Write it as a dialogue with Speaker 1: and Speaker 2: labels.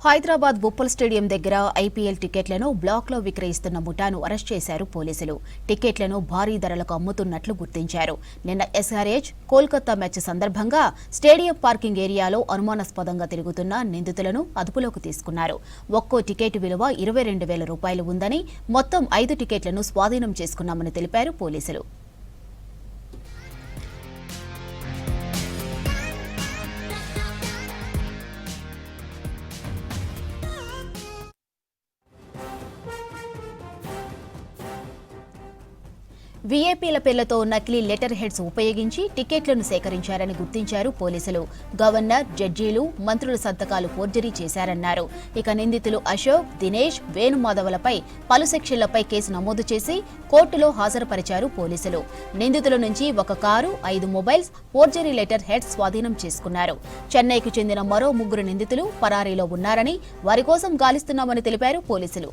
Speaker 1: Hyderabad బుప్పల్ stadium దగ్గర IPL టికెట్లను బ్లాక్లో విక్రయిస్తున్న ముఠాను అరెస్ట్ చేశారు పోలీసులు. టికెట్లను భారీ ధరలకు అమ్ముతున్నట్లు గుర్తించారు. నిన్న ఎస్ఆర్హెచ్ కోల్కతా మ్యాచ్ సందర్భంగా స్టేడియం పార్కింగ్ ఏరియాలో అనుమానాస్పదంగా తిరుగుతున్న నిందితులను అదుపులోకి తీసుకున్నారు. ఒక్కో టికెట్ విలువ 22,000 రూపాయలు ఉందని, మొత్తం 5 టికెట్లను స్వాధీనం చేసుకున్నామని తెలిపారు పోలీసులు. వీఐపీల పేర్లతో నకిలీ లెటర్ హెడ్స్ ఉపయోగించి టికెట్లను సేకరించారని గుర్తించారు పోలీసులు. గవర్నర్, జడ్జీలు, మంత్రుల సంతకాలు ఫోర్జరీ చేశారన్నారు. ఇక నిందితులు అశోక్, దినేష్, వేణుమాధవలపై పలు సెక్షన్లపై కేసు నమోదు చేసి కోర్టులో హాజరుపరిచారు పోలీసులు. నిందితుల నుంచి ఒక car, 5 mobiles, forgery letter heads స్వాధీనం చేసుకున్నారు. చెన్నైకు చెందిన మరో 3 నిందితులు పరారీలో ఉన్నారని, వారి కోసం గాలిస్తున్నామని తెలిపారు పోలీసులు.